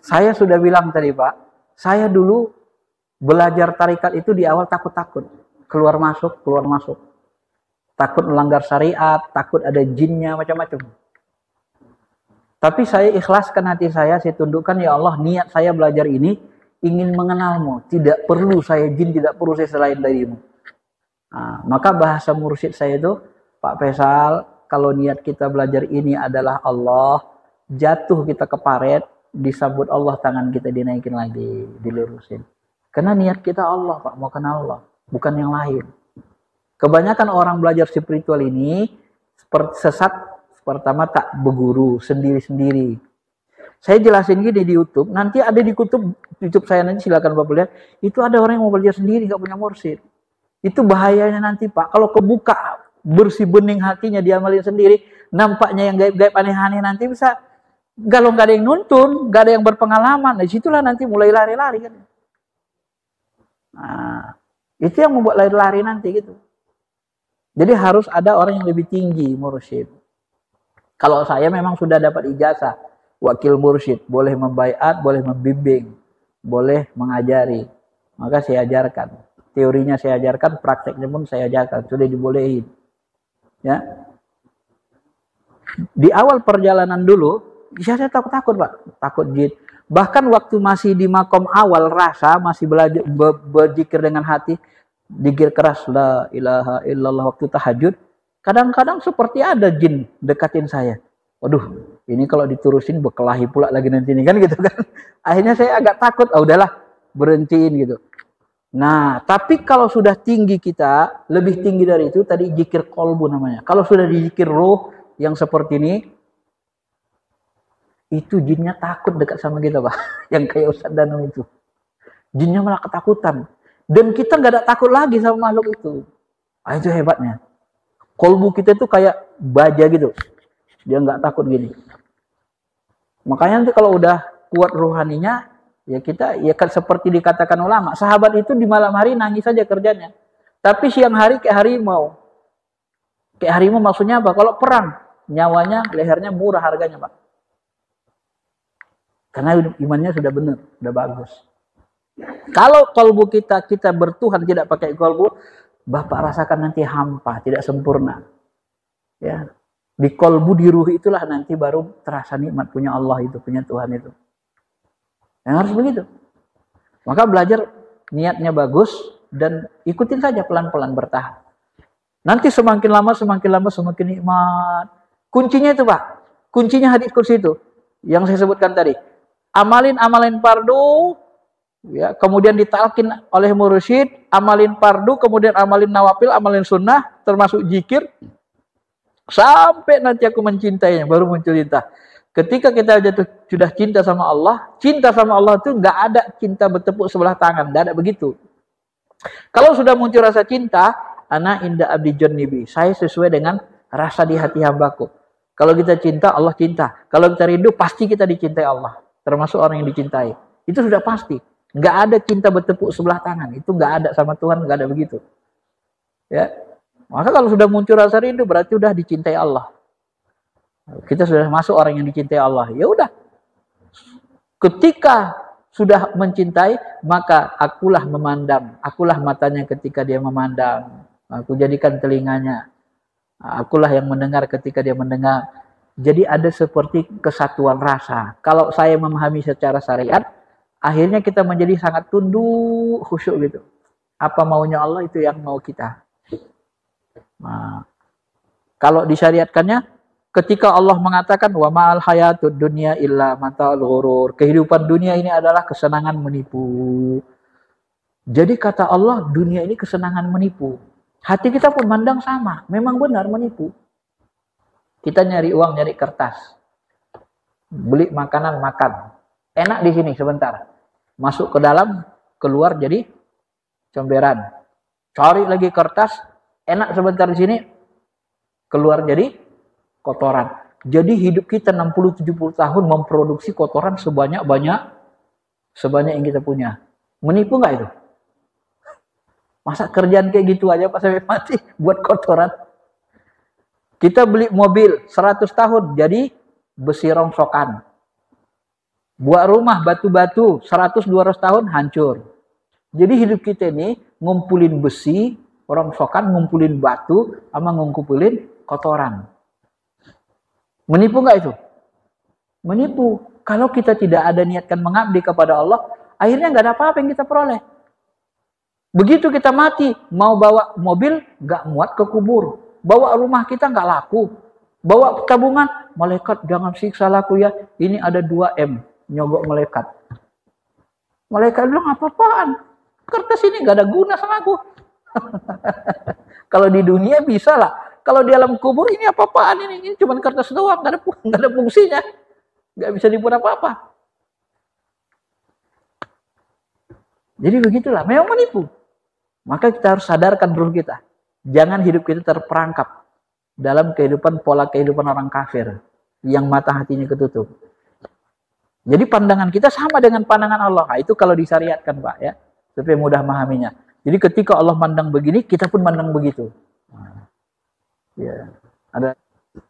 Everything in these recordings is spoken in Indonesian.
Saya sudah bilang tadi Pak, saya dulu belajar tarikat itu di awal takut-takut. Keluar masuk, keluar masuk. Takut melanggar syariat, takut ada jinnya, macam-macam. Tapi saya ikhlaskan hati saya tundukkan, ya Allah, niat saya belajar ini ingin mengenalmu. Tidak perlu saya jin, tidak perlu saya selain darimu. Nah, maka bahasa mursyid saya itu, Pak Faisal, kalau niat kita belajar ini adalah Allah, jatuh kita ke paret, disambut Allah, tangan kita dinaikin lagi, dilurusin. Karena niat kita Allah, Pak, mau kenal Allah, bukan yang lain. Kebanyakan orang belajar spiritual ini sesat. Pertama tak berguru, sendiri-sendiri. Saya jelasin gini di YouTube, nanti ada di YouTube saya nanti silakan Bapak lihat, itu ada orang yang mau belajar sendiri, gak punya mursyid. Itu bahayanya nanti Pak, kalau kebuka bersih bening hatinya diamalin sendiri, nampaknya yang gaib-gaib aneh-aneh nanti bisa, kalau nggak ada yang nuntun, nggak ada yang berpengalaman, di situlah nanti mulai lari-lari kan. Nah, itu yang membuat lari-lari nanti gitu. Jadi harus ada orang yang lebih tinggi mursyid. Kalau saya memang sudah dapat ijazah wakil mursyid, boleh membaiat, boleh membimbing, boleh mengajari, maka saya ajarkan. Teorinya saya ajarkan, prakteknya pun saya ajarkan, sudah dibolehin. Ya. Di awal perjalanan dulu, saya takut-takut Pak, takut jin. Bahkan waktu masih di makom awal rasa, masih belajar berzikir dengan hati, zikir keras la ilaha illallah waktu tahajud, kadang-kadang seperti ada jin dekatin saya. Waduh, ini kalau diturusin berkelahi pula lagi nanti ini kan gitu kan. Akhirnya saya agak takut, udahlah berhentiin gitu. Nah, tapi kalau sudah tinggi kita, lebih tinggi dari itu, tadi zikir kolbu namanya. Kalau sudah dizikir roh yang seperti ini, itu jinnya takut dekat sama kita Pak. Yang kayak Ustaz Danung itu. Jinnya malah ketakutan. Dan kita nggak ada takut lagi sama makhluk itu. Ah, itu hebatnya. Kolbu kita itu kayak baja gitu. Dia nggak takut gini. Makanya nanti kalau udah kuat rohaninya, ya kita ya kan seperti dikatakan ulama, sahabat itu di malam hari nangis saja kerjanya. Tapi siang hari kayak harimau. Kayak harimau maksudnya apa? Kalau perang, nyawanya, lehernya murah harganya, Pak. Karena imannya sudah benar, sudah bagus. Kalau kolbu kita bertuhan tidak pakai kolbu, Bapak rasakan nanti hampa, tidak sempurna. Ya, di kolbu, di ruh itulah nanti baru terasa nikmat punya Allah itu, punya Tuhan itu. Yang harus begitu. Maka belajar niatnya bagus dan ikutin saja pelan-pelan bertahap. Nanti semakin lama semakin nikmat. Kuncinya itu Pak, kuncinya hadis kursi itu yang saya sebutkan tadi. Amalin fardu, ya, kemudian ditalkin oleh mursyid, amalin fardu, kemudian amalin nawafil, amalin sunnah, termasuk zikir, sampai nanti aku mencintainya, baru muncul cinta. Ketika kita sudah cinta sama Allah itu nggak ada cinta bertepuk sebelah tangan, nggak ada begitu. Kalau sudah muncul rasa cinta, ana inda abdi jonibi, saya sesuai dengan rasa di hati hambaku. Kalau kita cinta, Allah cinta. Kalau kita rindu, pasti kita dicintai Allah, termasuk orang yang dicintai. Itu sudah pasti. Nggak ada cinta bertepuk sebelah tangan, itu nggak ada sama Tuhan, nggak ada begitu. Ya, maka kalau sudah muncul rasa rindu, berarti sudah dicintai Allah. Kita sudah masuk orang yang dicintai Allah. Ya udah. Ketika sudah mencintai, maka akulah memandang, akulah matanya ketika dia memandang. Aku jadikan telinganya. Akulah yang mendengar ketika dia mendengar. Jadi ada seperti kesatuan rasa. Kalau saya memahami secara syariat, akhirnya kita menjadi sangat tunduk, khusyuk gitu. Apa maunya Allah itu yang mau kita. Nah, kalau disyariatkannya, ketika Allah mengatakan wa ma'al hayatud dunya illa mata'ul ghurur. Kehidupan dunia ini adalah kesenangan menipu. Jadi kata Allah, dunia ini kesenangan menipu. Hati kita pun mandang sama, memang benar menipu. Kita nyari uang, nyari kertas. Beli makanan, makan. Enak di sini sebentar. Masuk ke dalam, keluar jadi comberan. Cari lagi kertas, enak sebentar di sini, keluar jadi kotoran. Jadi hidup kita 60-70 tahun memproduksi kotoran sebanyak yang kita punya. Menipu nggak itu? Masa kerjaan kayak gitu aja pas sampai mati buat kotoran? Kita beli mobil 100 tahun jadi besi rongsokan. Buat rumah batu-batu 100-200 tahun hancur. Jadi hidup kita ini ngumpulin besi, orang sokan ngumpulin batu, sama ngumpulin kotoran. Menipu nggak itu? Menipu. Kalau kita tidak ada niatkan mengabdi kepada Allah, akhirnya nggak ada apa-apa yang kita peroleh. Begitu kita mati, mau bawa mobil nggak muat ke kubur, bawa rumah kita nggak laku, bawa tabungan, malaikat jangan siksa laku ya, ini ada 2M, nyogok malaikat. Malaikat bilang apa-apaan? Kertas ini nggak ada guna sama aku. Kalau di dunia bisa lah. Kalau di alam kubur ini apa-apaan ini cuma kertas doang, nggak ada fungsinya, nggak bisa dibuat apa-apa. Jadi begitulah, memang menipu. Maka kita harus sadarkan ruh kita. Jangan hidup kita terperangkap dalam pola kehidupan orang kafir yang mata hatinya ketutup. Jadi pandangan kita sama dengan pandangan Allah. Nah, itu kalau disyariatkan, Pak, ya, supaya mudah memahaminya. Jadi ketika Allah mandang begini, kita pun mandang begitu. Nah, ya, ada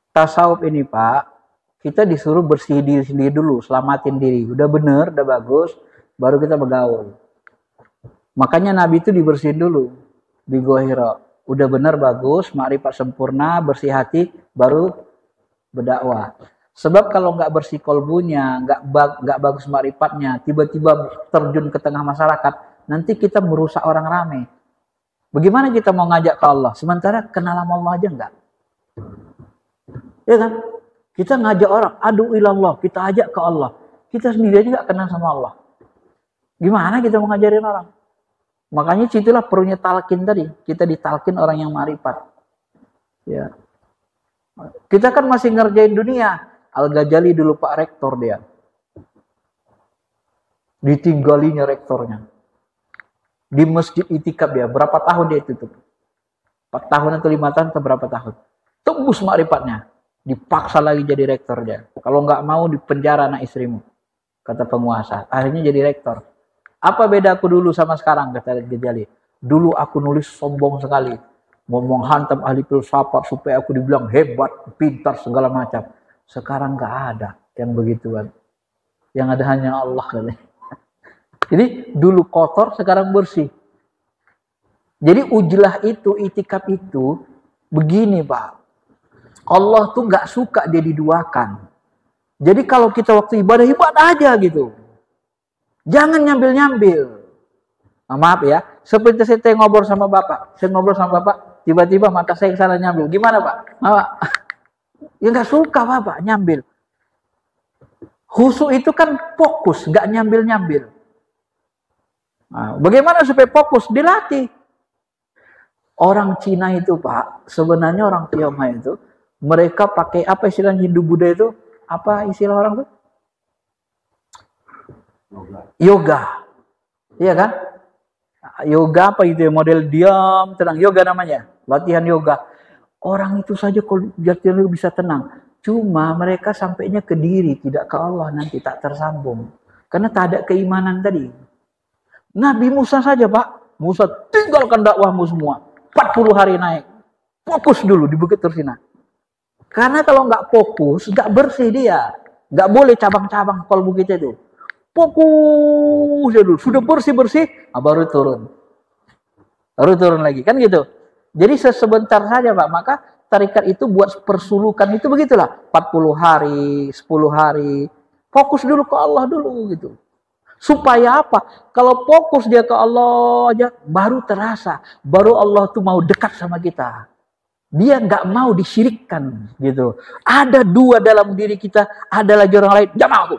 tasawuf ini, Pak. Kita disuruh bersih diri sendiri dulu, selamatin diri. Udah bener, udah bagus, baru kita bergaul. Makanya Nabi itu dibersihin dulu di Gua Hira. Udah bener, bagus, makrifat sempurna, bersih hati, baru berdakwah. Sebab kalau nggak bersih kolbunya, nggak bagus makrifatnya, tiba-tiba terjun ke tengah masyarakat, nanti kita merusak orang ramai. Bagaimana kita mau ngajak ke Allah? Sementara kenal sama Allah aja nggak? Ya kan? Kita ngajak orang, adu ilallah, kita ajak ke Allah. Kita sendiri aja nggak kenal sama Allah. Gimana kita mau ngajarin orang? Makanya situlah perlunya talqin tadi. Kita ditalqin orang yang ma'rifat. Ya. Kita kan masih ngerjain dunia. Al-Ghazali dulu Pak Rektor dia. Ditinggalinya rektornya. Di masjid itikaf dia. Berapa tahun dia tutup? 4 tahun atau 5 tahun atau berapa tahun? Tembus ma'rifatnya. Dipaksa lagi jadi rektor dia. Kalau nggak mau dipenjara anak istrimu. Kata penguasa. Akhirnya jadi rektor. Apa beda aku dulu sama sekarang, kata Ghazali. Dulu aku nulis sombong sekali. Mau menghantam ahli filsafat supaya aku dibilang hebat, pintar, segala macam. Sekarang nggak ada yang begituan. Yang ada hanya Allah. Jadi dulu kotor, sekarang bersih. Jadi ujlah itu, itikaf itu, begini Pak. Allah tuh nggak suka dia diduakan. Jadi kalau kita waktu ibadah aja gitu. Jangan nyambil-nyambil. Nah, maaf ya, seperti saya ngobrol sama Bapak. Saya ngobrol sama Bapak, tiba-tiba mata saya ke sana nyambil. Gimana Pak? Bapak? Ya nggak suka Bapak nyambil. Khusyuk itu kan fokus, nggak nyambil-nyambil. Nah, bagaimana supaya fokus? Dilatih. Orang Cina itu Pak, sebenarnya orang Tionghoa itu, mereka pakai apa istilah Hindu Buddha itu? Apa istilah orang tuh? Yoga. Iya kan? Yoga apa itu ya? Model diam, tenang. Yoga namanya. Latihan yoga. Orang itu saja kalau jatuh bisa tenang. Cuma mereka sampainya ke diri, tidak ke Allah, nanti tak tersambung. Karena tak ada keimanan tadi. Nabi Musa saja Pak. Musa tinggalkan dakwahmu semua. 40 hari naik. Fokus dulu di Bukit Tursina. Karena kalau nggak fokus, nggak bersih dia. Nggak boleh cabang-cabang kolbu kita itu. Fokus ya dulu. Sudah bersih-bersih, baru turun. Baru turun lagi. Kan gitu. Jadi sebentar saja Pak. Maka tarikat itu buat persulukan itu begitulah. 40 hari, 10 hari. Fokus dulu ke Allah dulu gitu. Supaya apa? Kalau fokus dia ke Allah aja, baru terasa. Baru Allah tuh mau dekat sama kita. Dia nggak mau disyirikkan gitu. Ada 2 dalam diri kita, ada lagi orang lain, nggak mau.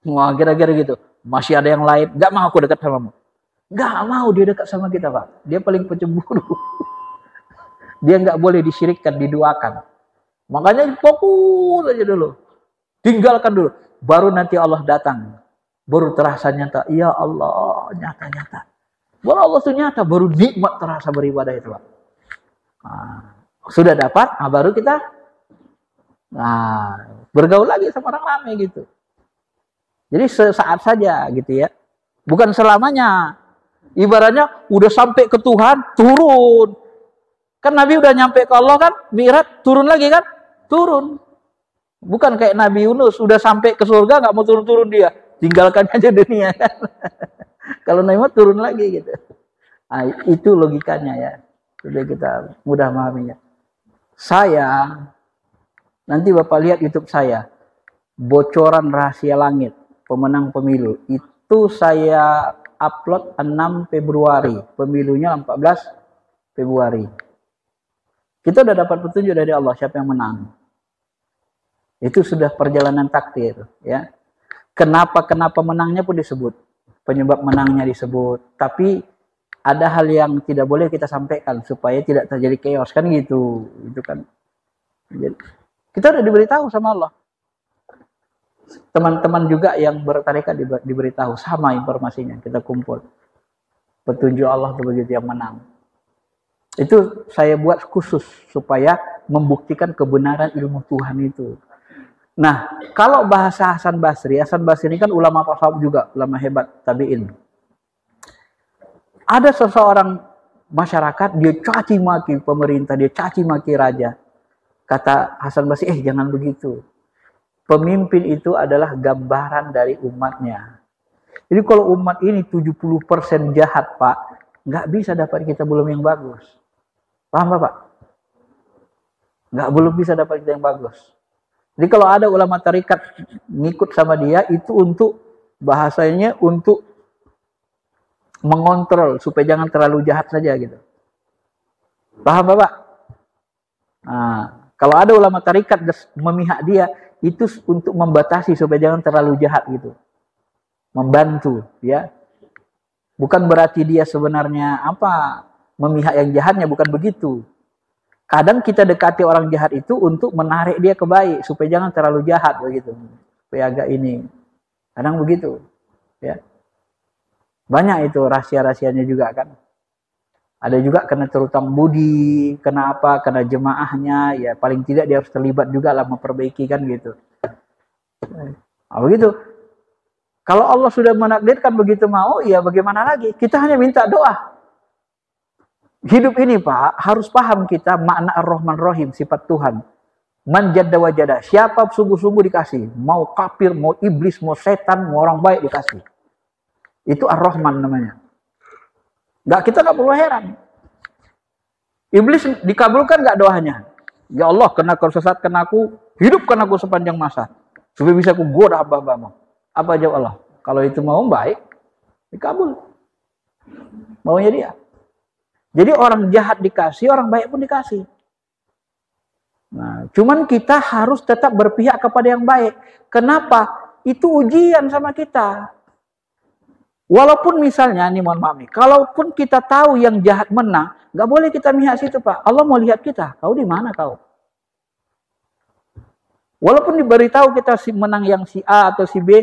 Wah, kira-kira gitu. Masih ada yang lain, nggak mau aku dekat samamu. Nggak mau dia dekat sama kita Pak. Dia paling pencemburu. Dia nggak boleh disyirikkan, diduakan. Makanya fokus aja dulu. Tinggalkan dulu. Baru nanti Allah datang. Baru terasa nyata. Ya Allah, nyata-nyata. Baru Allah tuh nyata. Baru nikmat terasa beribadah itu Pak. Nah, sudah dapat, baru kita bergaul lagi sama orang ramai gitu. Jadi sesaat saja gitu ya. Bukan selamanya. Ibaratnya udah sampai ke Tuhan, turun. Kan Nabi udah nyampe ke Allah kan, Mi'raj, turun lagi kan? Turun. Bukan kayak Nabi Yunus, udah sampai ke surga, nggak mau turun-turun dia. tinggalkan aja dunia kan. Kalau Nabi Muhammad turun lagi gitu. Nah, itu logikanya ya. Sudah kita mudah memahaminya. Saya, nanti Bapak lihat YouTube saya, bocoran rahasia langit, pemenang pemilu. Itu saya upload 6 Februari. Pemilunya 14 Februari. Kita udah dapat petunjuk dari Allah siapa yang menang. Itu sudah perjalanan takdir, ya. Kenapa menangnya pun disebut. Penyebab menangnya disebut. Tapi ada hal yang tidak boleh kita sampaikan supaya tidak terjadi chaos kan gitu. Itu kan. Jadi, kita udah diberitahu sama Allah. Teman-teman juga yang bertarekat diberitahu sama informasinya, kita kumpul. Petunjuk Allah itu begitu yang menang. Itu saya buat khusus supaya membuktikan kebenaran ilmu Tuhan itu. Nah, kalau bahasa Hasan Basri ini kan ulama tasawuf juga, ulama hebat, tabi'in. Ada seseorang masyarakat, dia caci maki pemerintah, dia caci maki raja. Kata Hasan Basri, jangan begitu. Pemimpin itu adalah gambaran dari umatnya. Jadi kalau umat ini 70% jahat, Pak, nggak bisa dapat kita belum yang bagus. Paham Bapak? Belum bisa dapat kita yang bagus. Jadi kalau ada ulama tarikat ngikut sama dia, itu untuk bahasanya untuk mengontrol supaya jangan terlalu jahat saja gitu. Paham Bapak? Nah, kalau ada ulama tarikat memihak dia, itu untuk membatasi supaya jangan terlalu jahat gitu. Membantu, ya. Bukan berarti dia sebenarnya memihak yang jahatnya, bukan begitu. Kadang kita dekati orang jahat itu untuk menarik dia ke baik supaya jangan terlalu jahat begitu. Supaya agak ini. Kadang begitu, ya. Banyak itu rahasia-rahasianya juga kan. Ada juga kena terutang budi, kena kena jemaahnya, ya paling tidak dia harus terlibat juga lah memperbaiki kan gitu. Nah, begitu. Kalau Allah sudah menakdirkan begitu mau, ya bagaimana lagi? Kita hanya minta doa. Hidup ini Pak, harus paham kita makna Ar-Rahman Rahim, sifat Tuhan. Man jadda wajada, siapa sungguh-sungguh dikasih. Mau kafir, mau iblis, mau setan, mau orang baik dikasih. Itu Ar-Rahman namanya. Kita nggak perlu heran. Iblis dikabulkan nggak doanya? Ya Allah, kena kau sesatkan aku, hidupkan aku sepanjang masa. Supaya bisa aku goda hamba-hambamu. Apa jawab Allah? Kalau itu mau baik, dikabul. Maunya dia. Jadi orang jahat dikasih, orang baik pun dikasih. Nah, cuman kita harus tetap berpihak kepada yang baik. Kenapa? Itu ujian sama kita. Walaupun misalnya, nih mohon maaf nih, kalaupun kita tahu yang jahat menang, nggak boleh kita mihak situ Pak. Allah mau lihat kita. Kau di mana kau? Walaupun diberitahu kita menang yang si A atau si B,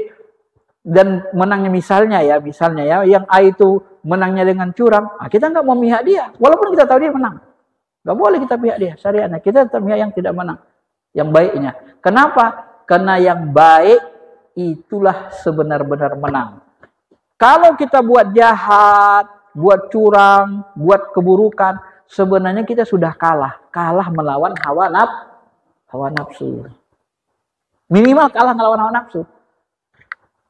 dan menangnya misalnya ya, yang A itu menangnya dengan curang, kita nggak mau mihak dia, walaupun kita tahu dia menang, nggak boleh kita pihak dia. Syariatnya kita tetap mihak yang tidak menang, yang baiknya. Kenapa? Karena yang baik itulah sebenar-benar menang. Kalau kita buat jahat, buat curang, buat keburukan, sebenarnya kita sudah kalah melawan hawa nafsu. Minimal kalah melawan hawa nafsu.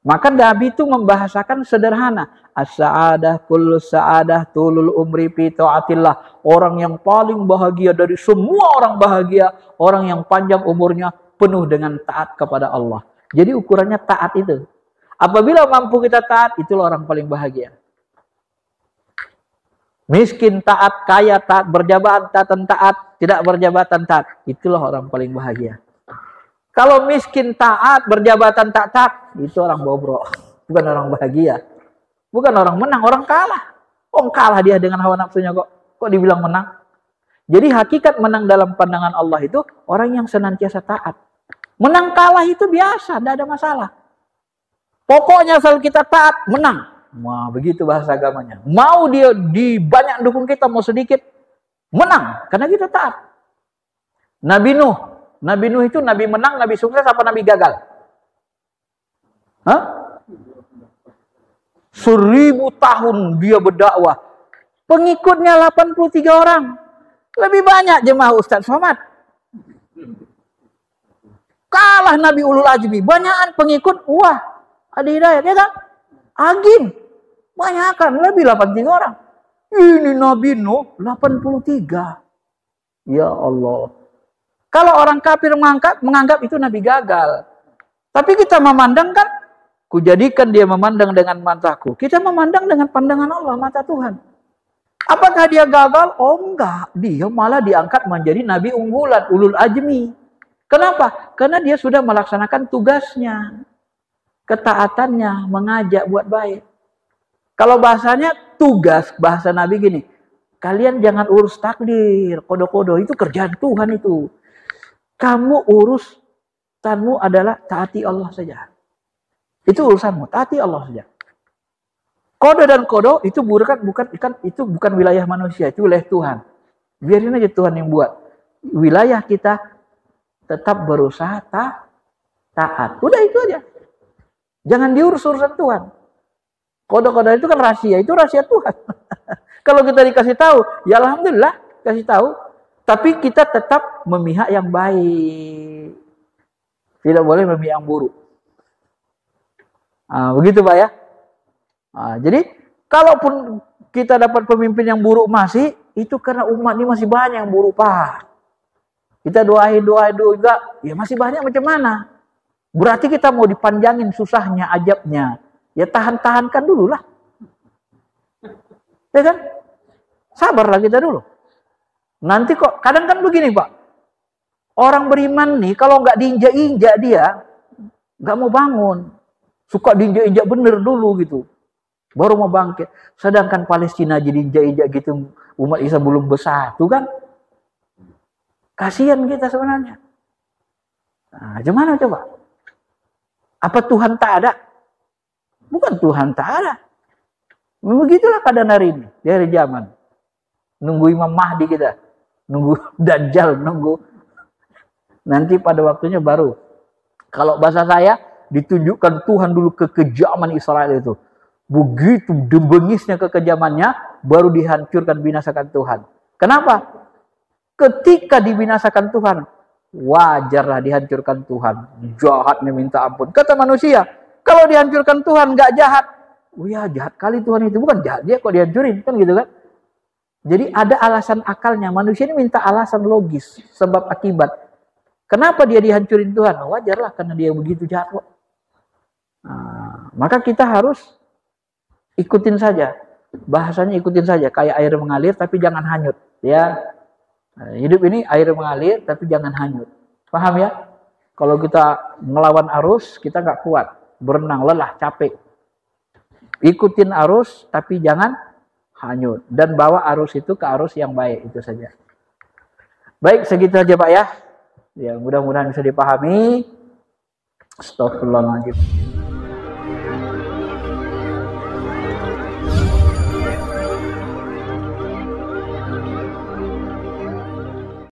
Maka Nabi itu membahasakan sederhana. As-sa'adah kullu sa'adah tulul umri fi ta'atillah. Orang yang paling bahagia dari semua orang bahagia, orang yang panjang umurnya penuh dengan taat kepada Allah. Jadi ukurannya taat itu. Apabila mampu kita taat, itulah orang paling bahagia. Miskin taat, kaya taat, berjabatan taat, tidak berjabatan taat, itulah orang paling bahagia. Kalau miskin taat, berjabatan tak taat, itu orang bobrok. Bukan orang bahagia. Bukan orang menang, orang kalah. Kalah dia dengan hawa nafsunya kok. Kok dibilang menang? Jadi hakikat menang dalam pandangan Allah itu orang yang senantiasa taat. Menang kalah itu biasa, tidak ada masalah. Pokoknya asal kita taat, menang. Wah, begitu bahasa agamanya. Mau dia di banyak dukung kita, mau sedikit, menang. Karena kita taat. Nabi Nuh itu Nabi menang, Nabi sukses, apa Nabi gagal? 1000 tahun dia berdakwah. Pengikutnya 83 orang. Lebih banyak jemaah Ustaz Somad. Kalah Nabi Ulul Azmi. Banyakan pengikut, Adi Hidayat, ya kan? Agim, banyak kan, lebih 83 orang. Ini Nabi Nuh 83. Ya Allah. Kalau orang kafir menganggap itu Nabi gagal. Tapi kita memandang kan, kujadikan dia memandang dengan mataku. Kita memandang dengan pandangan Allah, mata Tuhan. Apakah dia gagal? Oh enggak. Dia malah diangkat menjadi Nabi unggulan, ulul ajmi. Kenapa? Karena dia sudah melaksanakan tugasnya. Ketaatannya, mengajak buat baik. Kalau bahasanya tugas, bahasa Nabi gini. Kalian jangan urus takdir, kodo-kodo. Itu kerjaan Tuhan itu. Kamu urusanmu adalah taati Allah saja. Itu urusanmu, taati Allah saja. Kodo dan kodo itu bukan wilayah manusia, itu wilayah Tuhan. Biarin aja Tuhan yang buat. Wilayah kita tetap berusaha taat. Udah itu aja. Jangan diurus urusan Tuhan. Kodo-kodo itu kan rahasia, itu rahasia Tuhan. Kalau kita dikasih tahu, ya alhamdulillah kasih tahu. Tapi kita tetap memihak yang baik. Tidak boleh memihak yang buruk. Begitu Pak ya. Jadi kalaupun kita dapat pemimpin yang buruk masih, itu karena umat ini masih banyak yang buruk Pak. Kita doain juga, ya masih banyak macam mana. Berarti kita mau dipanjangin susahnya, ajabnya. Ya tahan-tahankan dulu lah. Ya kan? Sabarlah kita dulu. Nanti kok, kadang kan begini Pak. Orang beriman nih, kalau nggak diinjak-injak dia, nggak mau bangun. Suka diinjak-injak bener dulu gitu. Baru mau bangkit. Sedangkan Palestina jadi injak-injak gitu, umat Islam belum bersatu kan. Kasihan kita sebenarnya. Nah, gimana coba? Apa Tuhan tak ada? Bukan Tuhan tak ada. Begitulah keadaan hari ini, di hari zaman. Nunggu Imam Mahdi kita. Nunggu Dajjal, nunggu. Nanti pada waktunya baru. Kalau bahasa saya, ditunjukkan Tuhan dulu kekejaman Israel itu. Begitu dembengisnya kekejamannya, baru dihancurkan, binasakan Tuhan. Kenapa? Ketika dibinasakan Tuhan, wajarlah dihancurkan Tuhan. Jahatnya minta ampun. Kata manusia, kalau dihancurkan Tuhan nggak jahat. Oh ya, jahat kali Tuhan itu. Bukan jahat dia kok dihancurin, kan gitu kan. Jadi ada alasan akalnya. Manusia ini minta alasan logis, sebab akibat. Kenapa dia dihancurin Tuhan? Wajarlah karena dia begitu jahat kok. Maka kita harus ikutin saja. Bahasanya ikutin saja. Kayak air mengalir tapi jangan hanyut. Ya, hidup ini air mengalir tapi jangan hanyut. Paham ya? Kalau kita melawan arus, kita nggak kuat. Berenang, lelah, capek. Ikutin arus tapi jangan hanyut. Dan bawa arus itu ke arus yang baik. Itu saja. Baik, segitu aja Pak ya. Ya, mudah-mudahan bisa dipahami. Astagfirullahaladzim.